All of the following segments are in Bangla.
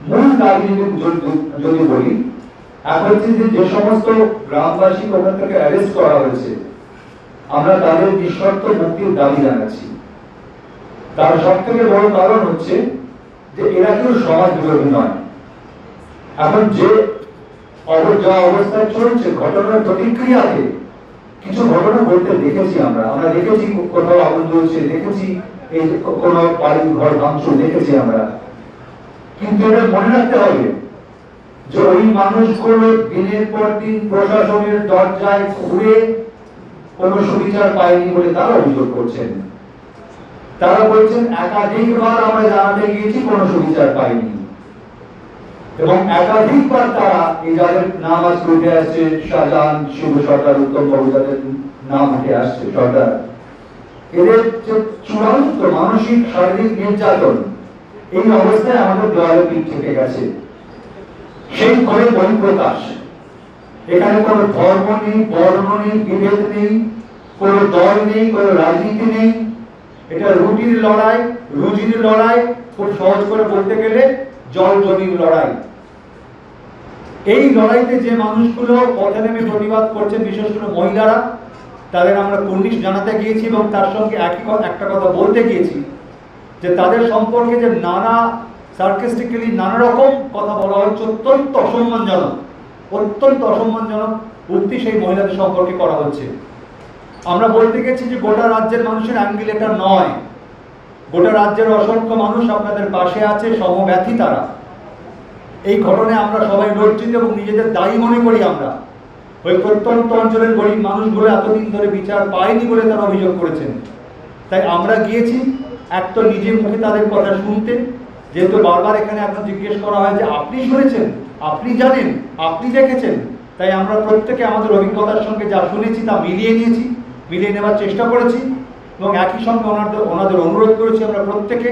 মূল দাবি যদি বলি, এক হচ্ছে যে সমস্ত গ্রামবাসী ওখান থেকে অ্যারেস্ট করা হয়েছে, আমরা তাদের নিঃশর্ত মুক্তির দাবি জানাচ্ছি। তার সব থেকে বড় কারণ হচ্ছে যে এরা কেউ সমাজ বিরোধী নয়। এখন যে যা অবস্থা চলছে, ঘটনার প্রতিক্রিয়াতে কিছু ঘটনা ঘটতে দেখেছি আমরা দেখেছি কোথাও আগুন জ্বলছে, দেখেছি এই কোন বাড়ি ঘর ভাঙচুর দেখেছি আমরা। কিন্তু এটা মনে রাখতে হবে যে ওই মানুষগুলো দিনের পর দিন প্রশাসনের দরজায় ঘুরে কোন সুবিচার পায়নি বলে তারা অভিযোগ করছেন। তারা বলছেন একাধিকবার আমরা জানাতে গিয়েছি, কোনো সুবিচার পাইনি। এবং একাধিকবার তারা এই যাদের নাম আজ উঠে আসছে, শাহজাহান, শিব সরকার, উত্তম বাবু, যাদের নাম উঠে আসছে সরকার, এদের যে চূড়ান্ত মানসিক শারীরিক নির্যাতন, এই অবস্থায় আমাদের দেওয়ালে পিঠ থেকে গেছে। সেই করে বহিঃপ্রকাশ। এখানে কোনো ধর্ম নেই, বর্ণ নেই, বিভেদ নেই, কোনো দল নেই, কোনো রাজনীতি নেই। এটা রুটির লড়াই, রুজির লড়াই, খুব সহজ করে বলতে গেলে জল জমির লড়াই। এই লড়াইতে যে মানুষগুলো পথে নেমে প্রতিবাদ করছেন, বিশেষ করে মহিলারা, তাদের আমরা কুর্নিশ জানাতে গিয়েছি এবং তার সঙ্গে একটা কথা বলতে গিয়েছি যে তাদের সম্পর্কে যে নানা সার্কাস্টিক্যালি নানা রকম কথা বলা হচ্ছে, অত্যন্ত অসম্মানজনক উক্তি সেই মহিলাদের সম্পর্কে করা হচ্ছে। আমরা বলতে গেছি যে গোটা রাজ্যের মানুষের অ্যাঙ্গেল এটা নয়। গোটা রাজ্যের অসংখ্য মানুষ আপনাদের পাশে আছে, সমব্যথী তারা। এই ঘটনায় আমরা সবাই লজ্জিত এবং নিজেদের দায়ী মনে করি। আমরা ওই প্রত্যন্ত অঞ্চলের গরিব মানুষগুলো এতদিন ধরে বিচার পায়নি বলে তারা অভিযোগ করেছেন। তাই আমরা গিয়েছি এক তো নিজে মুখে তাদের কথা শুনতে, যেহেতু বারবার এখানে এখন জিজ্ঞেস করা হয় যে আপনি শুনেছেন, আপনি জানেন, আপনি দেখেছেন। তাই আমরা প্রত্যেকে আমাদের অভিজ্ঞতার সঙ্গে যা শুনেছি তা মিলিয়ে নেওয়ার চেষ্টা করেছি এবং একই সঙ্গে ওনাদের অনুরোধ করেছি আমরা প্রত্যেকে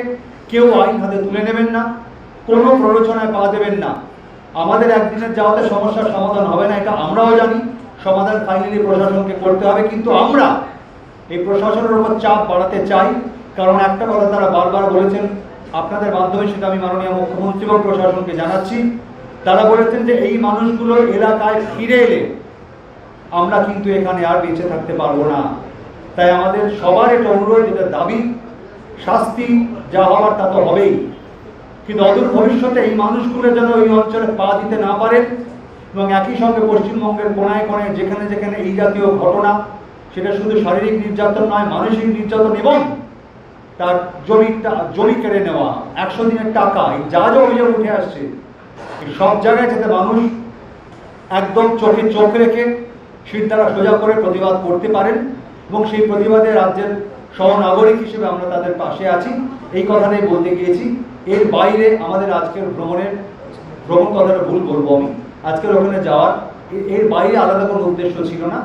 কেউ আইন হাতে তুলে নেবেন না, কোনো প্ররোচনায় পা দেবেন না। আমাদের একদিনের যাওয়াতে সমস্যার সমাধান হবে না, এটা আমরাও জানি। সমাধান ফাইনালি প্রশাসনকে করতে হবে, কিন্তু আমরা এই প্রশাসনের উপর চাপ বাড়াতে চাই। কারণ একটা কথা তারা বারবার বলেছেন, আপনাদের মাধ্যমে সেটা আমি মাননীয় মুখ্যমন্ত্রী এবং প্রশাসনকে জানাচ্ছি। তারা বলেছেন যে এই মানুষগুলো এলাকায় ফিরে এলে আমরা কিন্তু এখানে আর বেঁচে থাকতে পারবো না। তাই আমাদের সবার এটা অনুরোধ, এটা দাবি, শাস্তি যা হওয়ার তা তো হবেই, কিন্তু অদূর ভবিষ্যতে এই মানুষগুলো যেন এই অঞ্চলে পা দিতে না পারেন। এবং একই সঙ্গে পশ্চিমবঙ্গের কোনায় কোনায় যেখানে যেখানে এই জাতীয় ঘটনা, সেটা শুধু শারীরিক নির্যাতন নয়, মানসিক নির্যাতন এবং তার জমি কেড়ে নেওয়া, 100 দিনের টাকা, এই যা অভিযোগ উঠে আসছে, সব জায়গায় যাতে মানুষ একদম চোখে চোখ রেখে শিরদাঁড়া সোজা করে প্রতিবাদ করতে পারেন এবং সেই প্রতিবাদে রাজ্যের সহনাগরিক হিসেবে আমরা তাদের পাশে আছি, এই কথাটাই বলতে গিয়েছি। এর বাইরে আমাদের আজকের ভ্রমণ কথাটা ভুল বলবো আমি, আজকের ওখানে যাওয়ার এর বাইরে আলাদা কোনো উদ্দেশ্য ছিল না।